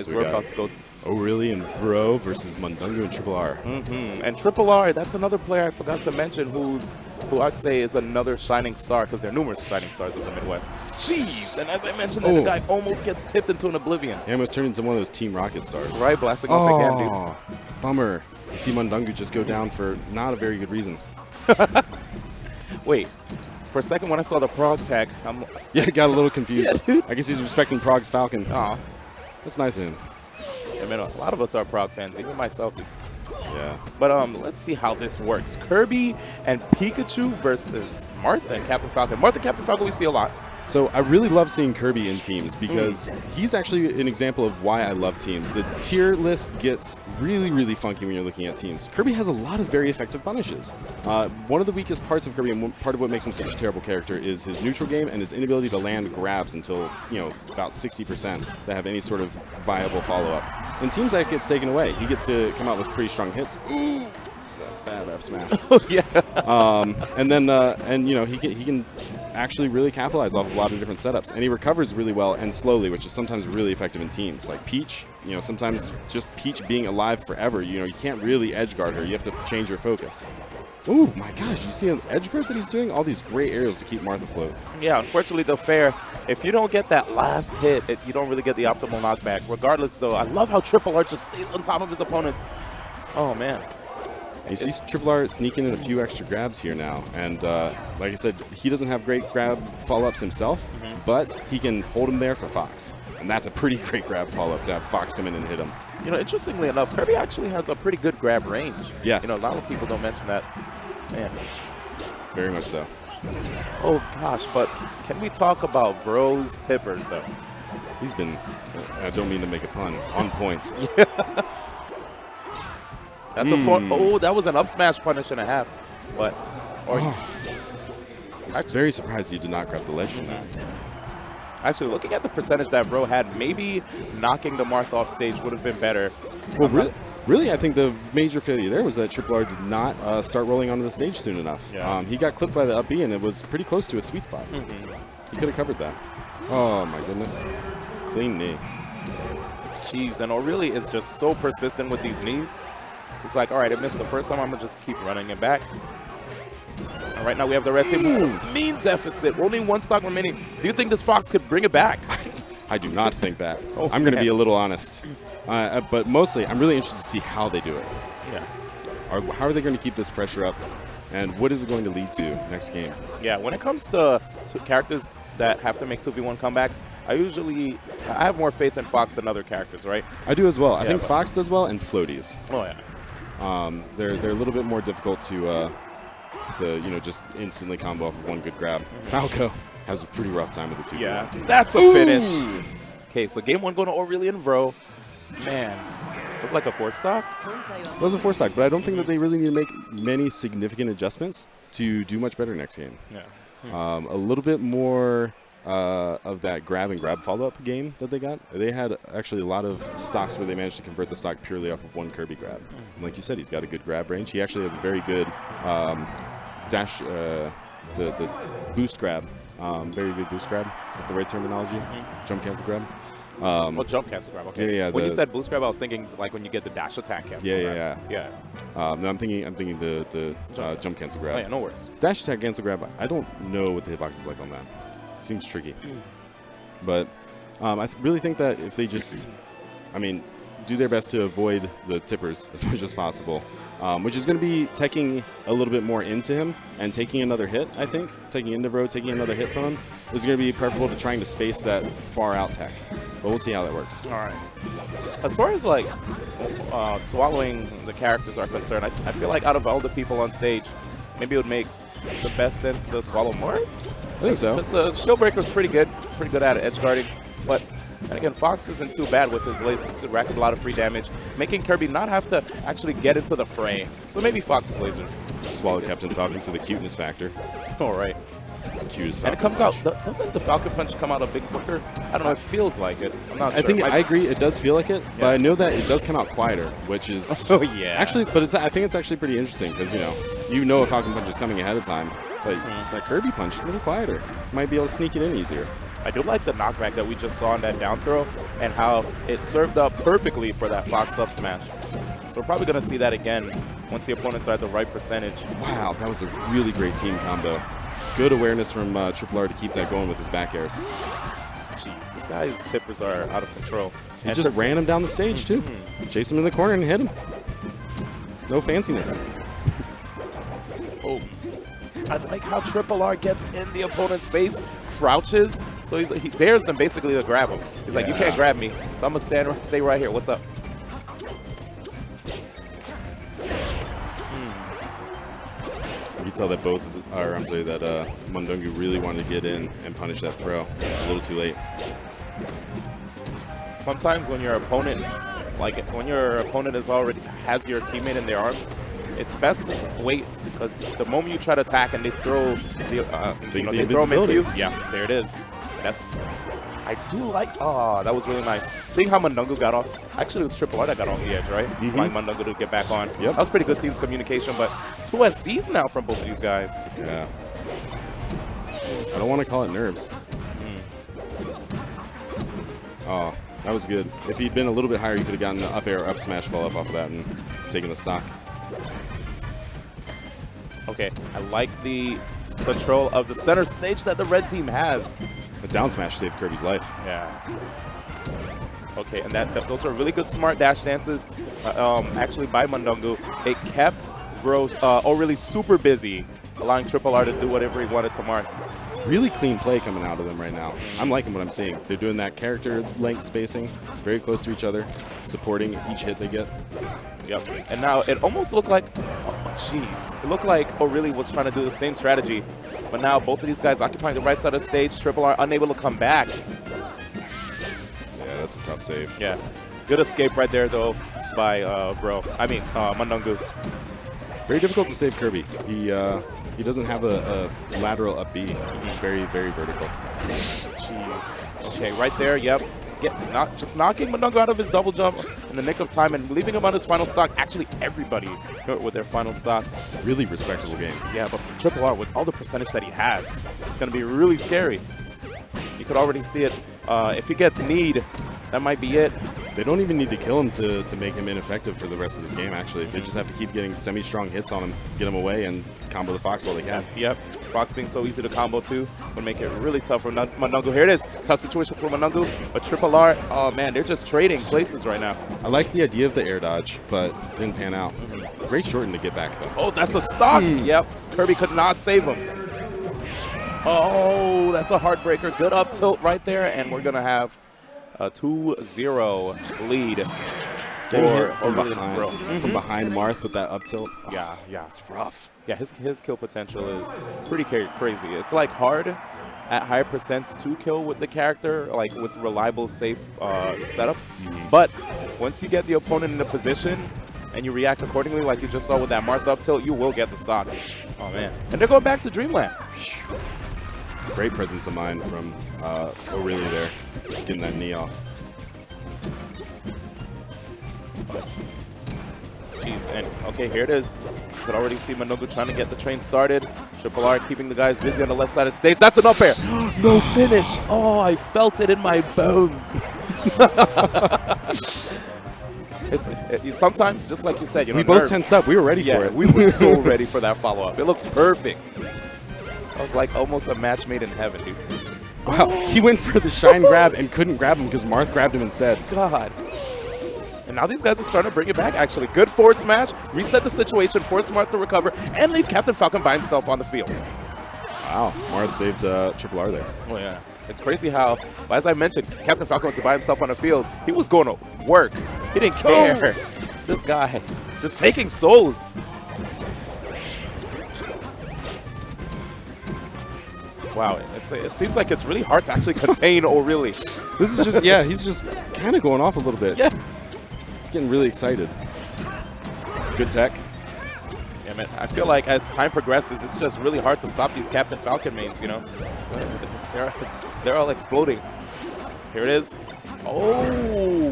So we're about to go. ORLY and Vro versus Mundungu and Triple R. And Triple R, that's another player I forgot to mention who I'd say is another shining star, because there are numerous shining stars of the Midwest. Jeez, and as I mentioned, the guy almost gets tipped into an oblivion. He almost turned into one of those Team Rocket stars. Right, blasting off again, dude. Bummer. You see Mundungu just go down for not a very good reason. Wait. For a second, when I saw the Prog tag, yeah, got a little confused. Yeah, I guess he's respecting Prog's Falcon. Aw. That's nice of him. I mean, a lot of us are Prog fans, even myself. Yeah. But let's see how this works. Kirby and Pikachu versus Martha and Captain Falcon. Martha and Captain Falcon we see a lot. So I really love seeing Kirby in teams because he's actually an example of why I love teams. The tier list gets really, really funky when you're looking at teams. Kirby has a lot of very effective punishes. One of the weakest parts of Kirby, and part of what makes him such a terrible character, is his neutral game and his inability to land grabs until, about 60% that have any sort of viable follow-up. In teams that gets taken away, he gets to come out with pretty strong hits. Ooh, bad F smash. Yeah. And then, he can actually really capitalize off a lot of different setups, and he recovers really well and slowly, which is sometimes really effective in teams. Like Peach, sometimes just Peach being alive forever, you can't really edge guard her. You have to change your focus. Ooh, my gosh, you see an edge guard that he's doing? All these great aerials to keep Martha afloat. Yeah, unfortunately, though, fair. If you don't get that last hit, you don't really get the optimal knockback. Regardless, though, I love how Triple R just stays on top of his opponents. Oh, man. You see Triple R sneaking in a few extra grabs here now, and like I said, he doesn't have great grab follow-ups himself, but he can hold him there for Fox, and that's a pretty great grab follow-up to have Fox come in and hit him. Interestingly enough, Kirby actually has a pretty good grab range. Yes. A lot of people don't mention that. Man. Very much so. Oh, gosh, but can we talk about Vro's tippers, though? He's been, I don't mean to make a pun, on point. That's a that was an up smash punish and a half. But I was very surprised he did not grab the ledge from that. Actually, looking at the percentage that Vro had, maybe knocking the Martha off stage would have been better. Well, really, I think the major failure there was that Triple R did not start rolling onto the stage soon enough. Yeah. He got clipped by the up B, and it was pretty close to a sweet spot. He could have covered that. Oh, my goodness. Clean knee. Jeez, and ORLY is just so persistent with these knees. He's like, all right, I missed the first time. I'm going to just keep running it back. And right now we have the red team. Mean deficit. We're only one stock remaining. Do you think this Fox could bring it back? I do not think that. I'm going to be a little honest. But mostly, I'm really interested to see how they do it. Yeah. How are they going to keep this pressure up? And what is it going to lead to next game? Yeah, when it comes to characters that have to make 2v1 comebacks, I have more faith in Fox than other characters, right? I do as well. I think Fox does well, and floaties. Oh, yeah. They're a little bit more difficult to just instantly combo off of one good grab. Falco has a pretty rough time with the 2v1. Yeah, that's a finish. Okay, so game one going to ORLY and Vro. Man, it was like a 4-stock. It was a 4-stock, but I don't think that they really need to make many significant adjustments to do much better next game. Yeah. A little bit more of that grab and grab follow-up game that they got. They had actually a lot of stocks where they managed to convert the stock purely off of one Kirby grab. And like you said, he's got a good grab range. He actually has a very good dash, the boost grab. Very good boost grab. Is that the right terminology? Jump cancel grab. Well, jump cancel grab. Okay. Yeah. When you said boost grab, I was thinking like when you get the dash attack cancel. Yeah. No, I'm thinking the jump cancel grab. Oh yeah, no worries. Dash attack cancel grab. I don't know what the hitbox is like on that. Seems tricky. But I really think that if they just, do their best to avoid the tippers as much as possible, which is going to be teching a little bit more into him and taking another hit, I think. Taking into Vro, taking another hit from him is going to be preferable to trying to space that far out tech. But we'll see how that works. All right. As far as like swallowing the characters are concerned, I feel like out of all the people on stage, maybe it would make the best sense to swallow Marth. I think so. Because the Showbreaker's pretty good at it, edge guarding. But and again, Fox isn't too bad with his lasers. He could rack up a lot of free damage, making Kirby not have to actually get into the fray. So maybe Fox's lasers. Swallow Captain Falcon for the cuteness factor. All right. It's cute as Falcon And it comes punch. out, doesn't the Falcon Punch come out a bit quicker? I don't know, it feels like it. I'm not sure. I agree, it does feel like it, but I know that it does come out quieter, which is... Oh, yeah. Actually, but I think it's actually pretty interesting, because, you know a Falcon Punch is coming ahead of time, but that Kirby Punch, a little quieter. Might be able to sneak it in easier. I do like the knockback that we just saw on that down throw and how it served up perfectly for that Fox up smash. So we're probably going to see that again once the opponents are at the right percentage. Wow, that was a really great team combo. Good awareness from Triple R to keep that going with his back airs. Jeez, this guy's tippers are out of control. He just ran him down the stage, too. Chase him in the corner and hit him. No fanciness. Oh, I like how Triple R gets in the opponent's face, crouches, so he dares them basically to grab him. He's like, you can't grab me, so I'm going to stay right here. What's up? You can tell that that Mundungu really wanted to get in and punish that throw. It was a little too late. Sometimes when your opponent, has your teammate in their arms, it's best to wait, because the moment you try to attack and they throw they throw them into you, yeah, there it is. I do like, that was really nice. Seeing how Mundungu got off, actually it was Triple R that got off the edge, right? Flying Mundungu to get back on. Yep. That was pretty good team's communication, but 2 SDs now from both of these guys. Yeah. I don't want to call it nerves. Oh, that was good. If he'd been a little bit higher, you could have gotten the up air, up smash follow up off of that and taken the stock. Okay, I like the control of the center stage that the red team has. The down smash saved Kirby's life. Yeah. Okay, and those are really good smart dash dances, actually by Mundungu. It kept ORLY super busy, allowing Triple R to do whatever he wanted to Marth. Really clean play coming out of them right now. I'm liking what I'm seeing. They're doing that character length spacing, very close to each other, supporting each hit they get. Yep. And now it almost looked like, it looked like ORLY was trying to do the same strategy, but now both of these guys occupying the right side of the stage. Triple R unable to come back. Yeah, that's a tough save. Yeah. Good escape right there, though, by Mundungu. Very difficult to save Kirby. He doesn't have a lateral up B. Very, very vertical. Jeez. Okay, right there, yep. Just knocking Mundungu out of his double jump in the nick of time and leaving him on his final stock. Actually, everybody with their final stock. Really respectable game. Yeah, but Triple R, with all the percentage that he has, it's going to be really scary. You could already see it. If he gets kneed, that might be it. They don't even need to kill him to make him ineffective for the rest of this game, actually. They just have to keep getting semi-strong hits on him, get him away, and combo the Fox while they can. Yep. Fox being so easy to combo, too, would make it really tough for Mundungu. Here it is. Tough situation for Mundungu. But Triple R, oh, man, they're just trading places right now. I like the idea of the air dodge, but didn't pan out. Great shorten to get back, though. Oh, that's a stock. Yep. Kirby could not save him. Oh, that's a heartbreaker. Good up tilt right there, and we're going to have a 2-0 lead from behind Marth with that up tilt. Yeah, it's rough. Yeah, his kill potential is pretty crazy. It's like hard at higher percents to kill with the character, like with reliable, safe setups. But once you get the opponent in a position and you react accordingly, like you just saw with that Marth up tilt, you will get the stock. Oh man, and they're going back to Dreamland. Great presence of mind from ORLY there, getting that knee off. Jeez, and okay, here it is. You could already see Mundungu trying to get the train started. Triple R keeping the guys busy on the left side of the stage. That's an up air. No finish. Oh, I felt it in my bones. Sometimes, just like you said, we both tensed up. We were ready for it. We were so ready for that follow-up. It looked perfect. That was like almost a match made in heaven, dude. Wow, he went for the shine grab and couldn't grab him because Marth grabbed him instead. God. And now these guys are starting to bring it back, actually. Good forward smash, reset the situation, force Marth to recover, and leave Captain Falcon by himself on the field. Wow, Marth saved Triple R there. Oh, yeah. It's crazy how, as I mentioned, Captain Falcon was by himself on the field. He was going to work. He didn't care. This guy just taking souls. Wow, it seems like it's really hard to actually contain ORLY. This is just, yeah, he's just kind of going off a little bit. Yeah. He's getting really excited. Good tech. Yeah, man, I feel like as time progresses, it's just really hard to stop these Captain Falcon memes, you know? They're all exploding. Here it is. Oh,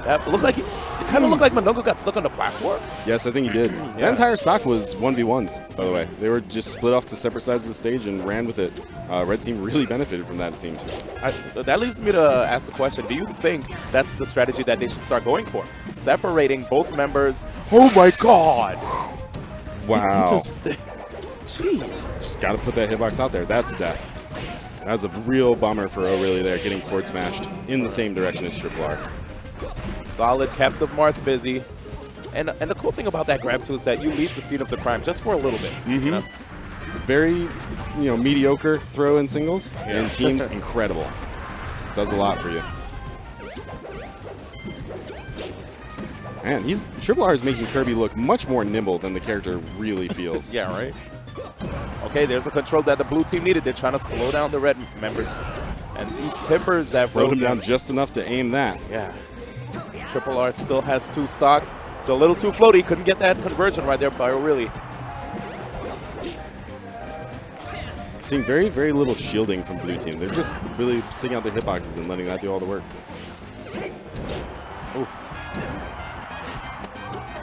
that looked like it kind of looked like Mundungu got stuck on the platform. Yes, I think he did. That entire stock was 1v1s, by the way. They were just split off to separate sides of the stage and ran with it Red team really benefited from that, it seems. That leaves me to ask the question, do you think that's the strategy that they should start going for? Separating both members. Oh my god! Wow. He just, jeez. Just got to put that hitbox out there. That's death. That's a real bummer for ORLY there, getting forward smashed in the same direction as Triple R. Solid, kept the Marth busy. And the cool thing about that grab, too, is that you leave the scene of the crime just for a little bit. You know? Very, mediocre throw in singles, and teams incredible. Does a lot for you. Man, Triple R is making Kirby look much more nimble than the character really feels. Yeah, right? Okay, there's a control that the blue team needed. They're trying to slow down the red members. And these tippers that slowed him down just enough to aim that. Yeah. Triple R still has 2 stocks. It's a little too floaty. Couldn't get that conversion right there by ORLY. Seeing very, very little shielding from blue team. They're just really sticking out their hitboxes and letting that do all the work. Oof.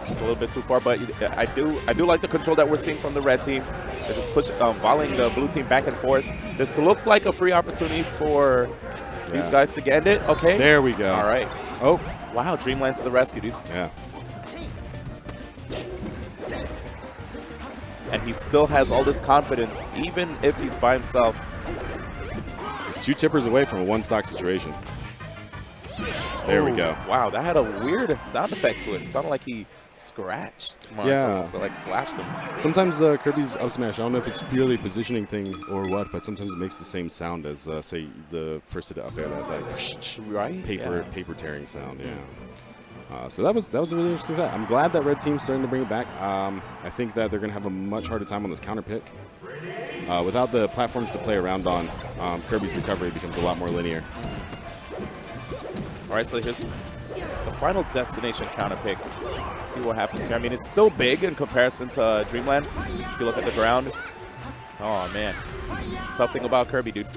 Just a little bit too far, but I do like the control that we're seeing from the red team. They're just volleying the blue team back and forth. This looks like a free opportunity for these guys to get it. Okay. There we go. All right. Oh. Wow, Dreamland to the rescue, dude. Yeah. And he still has all this confidence, even if he's by himself. He's 2 tippers away from a 1-stock situation. There we go. Wow, that had a weird sound effect to it. It sounded like he scratched Marth. Yeah. So like slashed him. Sometimes Kirby's up smash, I don't know if it's purely a positioning thing or what, but sometimes it makes the same sound as, say, the first hit up air, that right? paper tearing sound, yeah. So that was a really interesting set. I'm glad that red team's starting to bring it back. I think that they're going to have a much harder time on this counter pick. Without the platforms to play around on, Kirby's recovery becomes a lot more linear. All right, so here's the final destination counter pick. See what happens here. I mean, it's still big in comparison to Dreamland. If you look at the ground. Oh, man. It's a tough thing about Kirby, dude.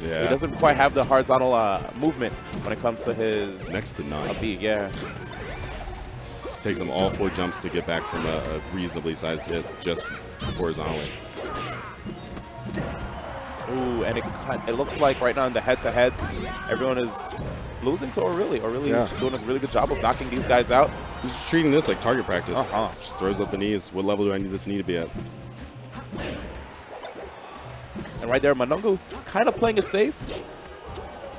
Yeah. He doesn't quite have the horizontal movement when it comes to his next to none. B, yeah. Takes him all 4 jumps to get back from a reasonably sized hit just horizontally. Ooh, and it looks like right now in the head-to-heads, everyone is losing to ORLY. ORLY is doing a really good job of knocking these guys out. He's just treating this like target practice. Just throws up the knees. What level do I need this knee to be at? And right there, Mundungu kind of playing it safe.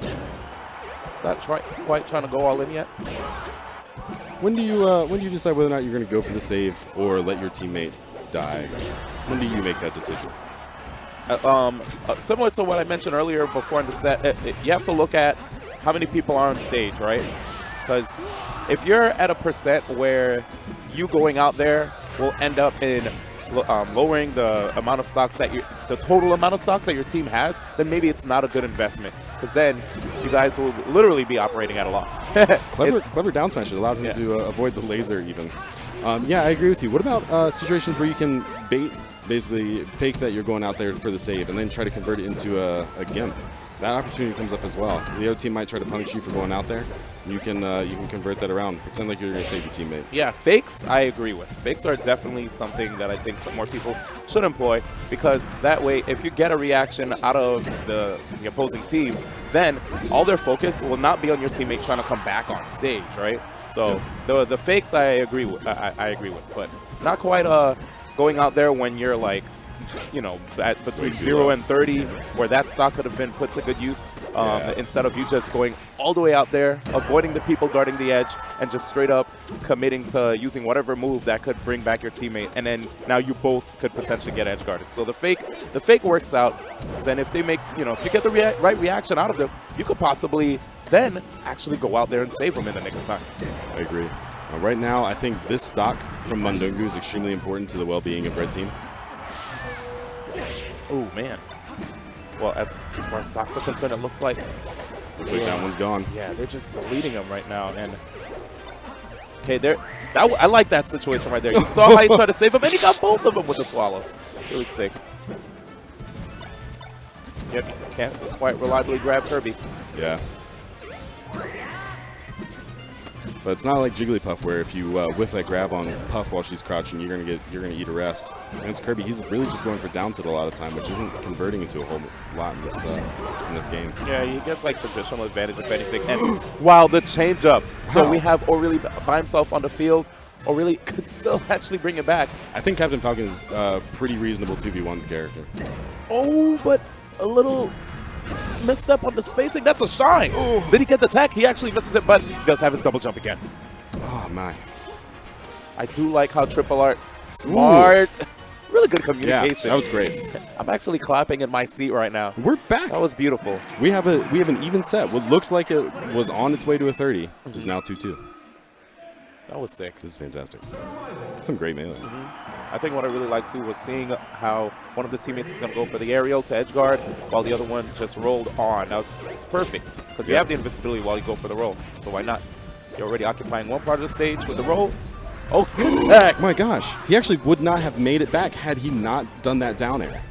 It's not quite trying to go all in yet. When do you decide whether or not you're going to go for the save or let your teammate die? When do you make that decision? Similar to what I mentioned earlier before in the set, you have to look at how many people are on stage, right? Because if you're at a percent where you going out there will end up in lowering the amount of stocks that the total amount of stocks that your team has, then maybe it's not a good investment, because then you guys will literally be operating at a loss. Clever down smash. It allowed him to avoid the laser even. Yeah, I agree with you. What about situations where you can bait, basically fake that you're going out there for the save and then try to convert it into a GimR? That opportunity comes up as well. The other team might try to punish you for going out there. You can convert that around. Pretend like you're going to save your teammate. Yeah, fakes I agree with. Fakes are definitely something that I think some more people should employ, because that way if you get a reaction out of the opposing team, then all their focus will not be on your teammate trying to come back on stage, right? So the fakes I agree with, but not quite going out there when you're like, you know, at between 0 and 30, where that stock could have been put to good use, instead of you just going all the way out there, avoiding the people guarding the edge, and just straight up committing to using whatever move that could bring back your teammate, and then now you both could potentially get edge guarded. So the fake works out, then if they make, you know, if you get the right reaction out of them, you could possibly then actually go out there and save them in the nick of time. I agree. Right now, I think this stock from Mundungu is extremely important to the well-being of red team. Oh, man. Well, as far as stocks are concerned, it looks like that one's gone. Yeah, they're just deleting them right now. And okay, I like that situation right there. You saw how he tried to save him, and he got both of them with a swallow. Really sick. Yep, can't quite reliably grab Kirby. Yeah. But it's not like Jigglypuff where if you whiff that grab on Puff while she's crouching, you're gonna eat a rest. Against Kirby, he's really just going for down tilt a lot of time, which isn't converting into a whole lot in this game. Yeah, he gets like positional advantage if anything. And wow, the change up. So we have ORLY by himself on the field. ORLY could still actually bring it back. I think Captain Falcon is a pretty reasonable 2v1's character. Oh, but a little misstep on the spacing. That's a shine. Ooh. Did he get the tech? He actually misses it, but he does have his double jump again. Oh, my. I do like how Triple R, smart, really good communication. Yeah, that was great. I'm actually clapping in my seat right now. We're back. That was beautiful. We have an even set. What looks like it was on its way to a 30 is now 2-2. That was sick. This is fantastic. Some great melee. I think what I really liked too was seeing how one of the teammates is going to go for the aerial to edge guard while the other one just rolled on. Now it's perfect because you have the invincibility while you go for the roll. So why not? You're already occupying one part of the stage with the roll. Oh, good attack. My gosh. He actually would not have made it back had he not done that down air.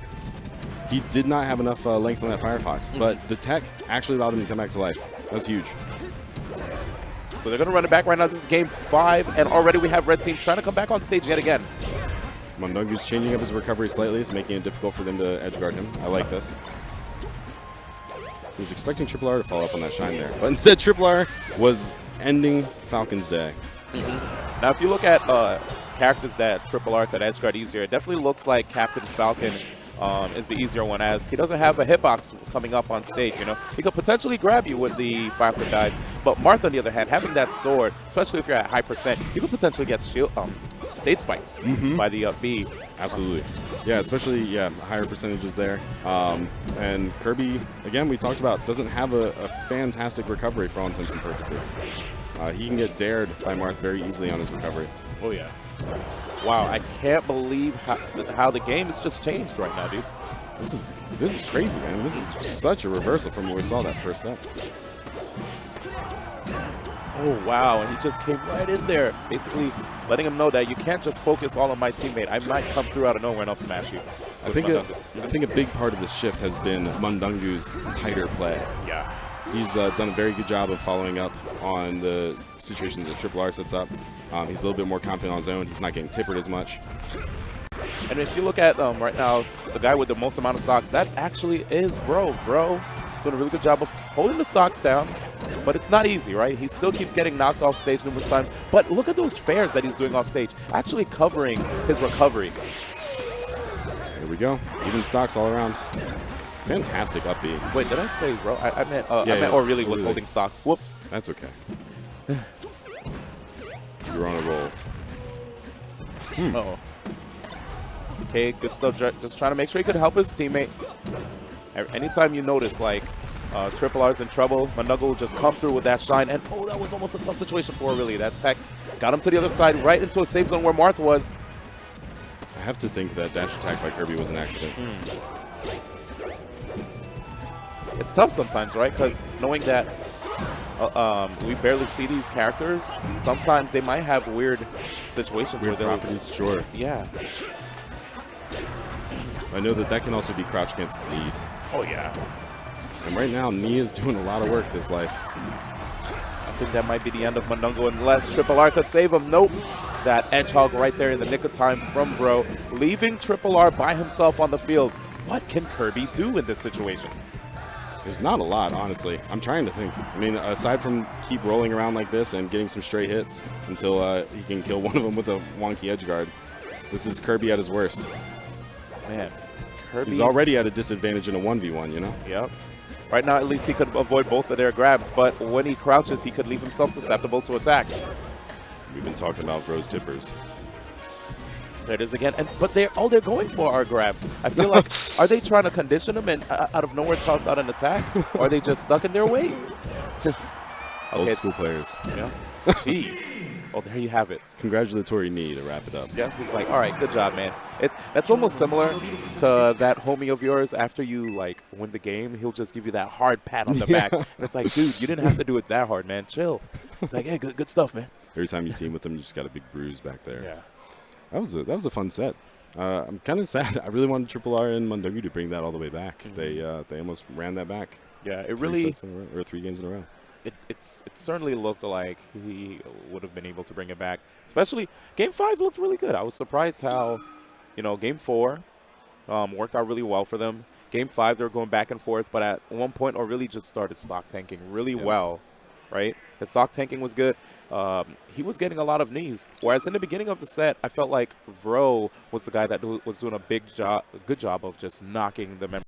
He did not have enough length on that Firefox, but the tech actually allowed him to come back to life. That was huge. So they're going to run it back right now. This is game 5, and already we have Red Team trying to come back on stage yet again. Mundungu's changing up his recovery slightly. It's making it difficult for them to edge guard him. I like this. He was expecting Triple R to follow up on that shine there, but instead Triple R was ending Falcon's day. Now, if you look at characters that Triple R could edge guard easier, it definitely looks like Captain Falcon is the easier one, as he doesn't have a hitbox coming up on stage. You know, he could potentially grab you with the 5-foot dive, but Marth, on the other hand, having that sword, especially if you're at high percent, you could potentially get stage spiked by the B. Absolutely. Yeah, especially higher percentages there. And Kirby, again, we talked about, doesn't have a fantastic recovery for all intents and purposes. He can get dared by Marth very easily on his recovery. Oh yeah. Wow, I can't believe how the game has just changed right now, dude. This is crazy, man. This is such a reversal from what we saw that first set. Oh, wow, and he just came right in there, basically letting him know that you can't just focus all on my teammate. I might come through out of nowhere and up smash you. I think a big part of this shift has been Mundungu's tighter play. Yeah. He's done a very good job of following up on the situations that Triple R sets up. He's a little bit more confident on his own. He's not getting tippered as much. And if you look at right now, the guy with the most amount of stocks, that actually is Bro. Bro doing a really good job of holding the stocks down, but it's not easy, right? He still keeps getting knocked off stage numerous times. But look at those fairs that he's doing off stage, actually covering his recovery. There we go. Even stocks all around. Fantastic up B. Wait, did I say Bro? I meant ORLY was holding stocks. Whoops. That's okay. You're on a roll. Uh-oh. Okay, good stuff. Just trying to make sure he could help his teammate. Anytime you notice, like, Triple R's in trouble, Mundungu will just come through with that shine. And, oh, that was almost a tough situation for ORLY. That tech got him to the other side, right into a safe zone where Marth was. I have to think that dash attack by Kirby was an accident. It's tough sometimes, right? Because knowing that we barely see these characters, sometimes they might have weird situations Weird where they'll... properties, sure. Yeah. I know that can also be crouch against lead. Oh, yeah. And right now, Knee is doing a lot of work this life. I think that might be the end of Mundungu unless Triple R could save him. Nope. That edge hog right there in the nick of time from Bro, leaving Triple R by himself on the field. What can Kirby do in this situation? There's not a lot, honestly. I'm trying to think. I mean, aside from keep rolling around like this and getting some straight hits until he can kill one of them with a wonky edge guard, this is Kirby at his worst. Man, Kirby... He's already at a disadvantage in a 1v1, you know? Yep. Right now, at least he could avoid both of their grabs, but when he crouches, he could leave himself susceptible to attacks. We've been talking about Bro's tippers. There it is again. But all they're going for are grabs. I feel like, are they trying to condition him and out of nowhere toss out an attack? Or are they just stuck in their ways? Old school players. Yeah. Jeez. Oh, there you have it. Congratulatory knee to wrap it up. Yeah, he's like, all right, good job, man. That's almost similar to that homie of yours. After you, like, win the game, he'll just give you that hard pat on the back. And it's like, dude, you didn't have to do it that hard, man. Chill. It's like, hey, good stuff, man. Every time you team with them, you just got a big bruise back there. Yeah. That was a fun set. I'm kind of sad. I really wanted Triple R and Mundungu to bring that all the way back. They almost ran that back. Yeah, it really... 3 games in a row. it certainly looked like he would have been able to bring it back. Especially Game 5 looked really good. I was surprised how, Game 4 worked out really well for them. Game 5 they were going back and forth, but at one point ORLY just started stock tanking really well, right? His stock tanking was good. He was getting a lot of knees, whereas in the beginning of the set, I felt like Vro was the guy that was doing a good job of just knocking the